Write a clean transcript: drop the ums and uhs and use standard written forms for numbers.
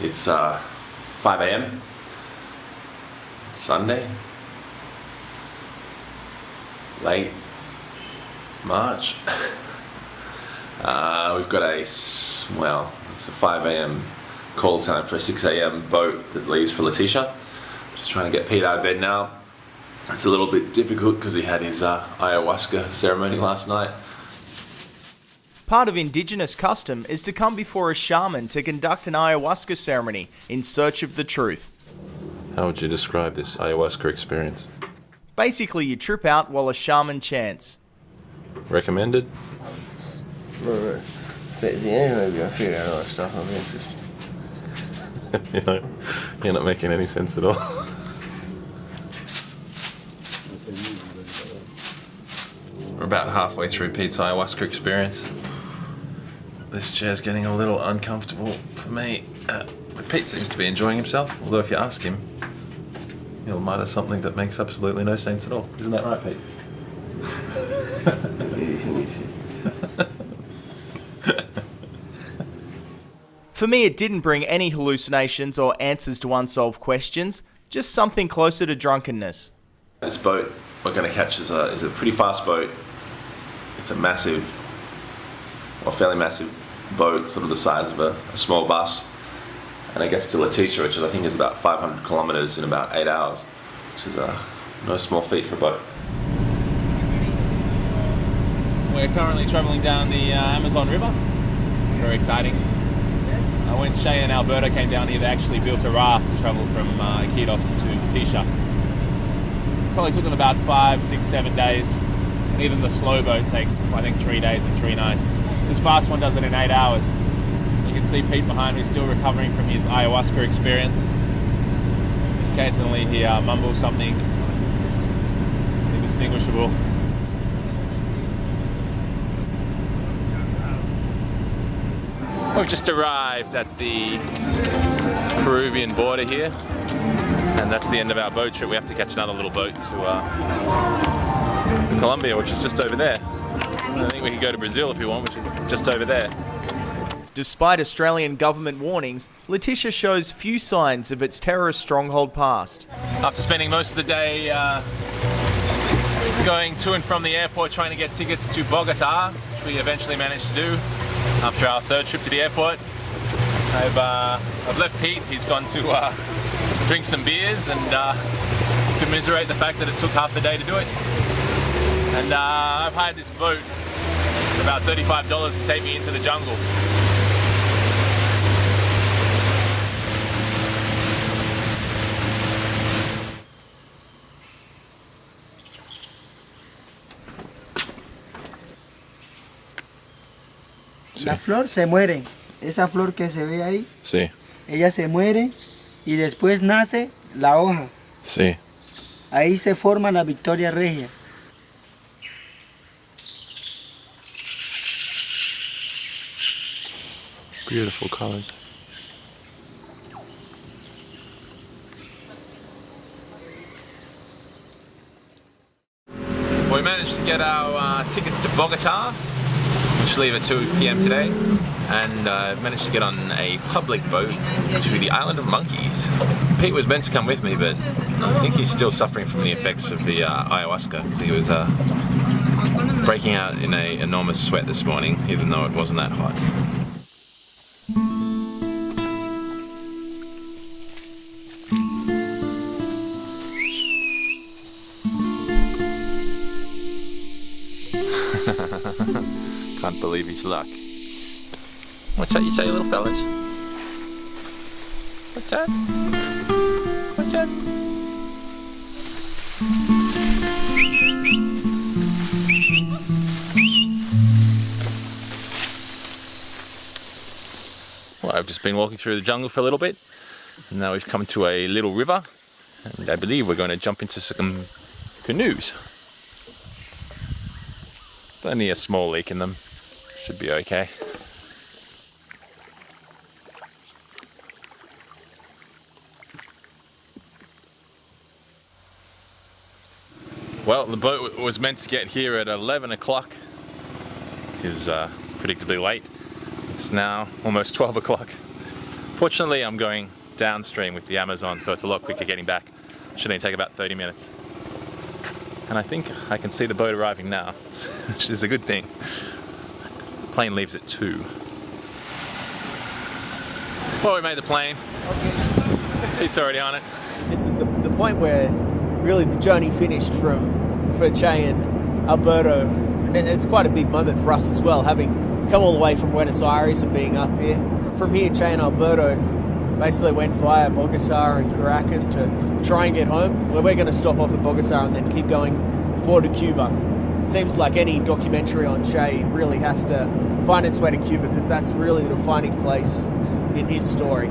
It's 5 a.m. Sunday, late March. We've got it's a 5 a.m. call time for a 6 a.m. boat that leaves for Letitia. Just trying to get Pete out of bed now. It's a little bit difficult because he had his ayahuasca ceremony last night. Part of Indigenous custom is to come before a shaman to conduct an ayahuasca ceremony in search of the truth. How would you describe this ayahuasca experience? Basically, you trip out while a shaman chants. Recommended? You're not making any sense at all. We're about halfway through Pete's ayahuasca experience. This chair's getting a little uncomfortable for me. But Pete seems to be enjoying himself, although if you ask him, he'll mutter something that makes absolutely no sense at all. Isn't that right, Pete? For me, it didn't bring any hallucinations or answers to unsolved questions, just something closer to drunkenness. This boat we're going to catch is a pretty fast boat. It's a fairly massive boat, sort of the size of a small bus. And it gets to Letitia, which I think is about 500 kilometres in about 8 hours, which is no small feat for a boat. We're currently travelling down the Amazon River. It's very exciting. When Che and Alberta came down here, they actually built a raft to travel from Iquitos to Letitia. Probably took them about 5, 6, 7 days. And even the slow boat takes, I think, 3 days and 3 nights. This fast one does it in 8 hours. You can see Pete behind me still recovering from his ayahuasca experience. Occasionally he mumbles something indistinguishable. We've just arrived at the Peruvian border here, and that's the end of our boat trip. We have to catch another little boat to Colombia, which is just over there. I think we can go to Brazil if we want, which is just over there. Despite Australian government warnings, Letitia shows few signs of its terrorist stronghold past. After spending most of the day going to and from the airport trying to get tickets to Bogota, which we eventually managed to do after our third trip to the airport, I've left Pete. He's gone to drink some beers and commiserate the fact that it took half the day to do it. And I've hired this boat for about $35 to take me into the jungle. La flor se muere. Esa flor que se ve ahí, Sí. ella se muere y después nace la hoja. Sí. Ahí se forma la Victoria Regia. Beautiful colors. We managed to get our tickets to Bogota, which leave at 2 p.m. today, and managed to get on a public boat to the island of Monkeys. Pete was meant to come with me, but I think he's still suffering from the effects of the ayahuasca, because he was breaking out in an enormous sweat this morning, even though it wasn't that hot. Can't believe his luck. What's that you say, little fellas? What's that? What's that? Well, I've just been walking through the jungle for a little bit, and now we've come to a little river, and I believe we're going to jump into some canoes. Only a small leak in them. Should be okay. Well, the boat was meant to get here at 11 o'clock. It's predictably late. It's now almost 12 o'clock. Fortunately, I'm going downstream with the Amazon, so it's a lot quicker getting back. Should only take about 30 minutes. And I think I can see the boat arriving now, which is a good thing. The plane leaves at 2. Well, we made the plane. Pete's already on it. This is the point where really the journey finished for Che and Alberto. And it's quite a big moment for us as well, having come all the way from Buenos Aires and being up here. From here, Che and Alberto basically went via Bogota and Caracas to try and get home, where we're going to stop off at Bogota and then keep going forward to Cuba. It seems like any documentary on Che really has to find its way to Cuba, because that's really the defining place in his story.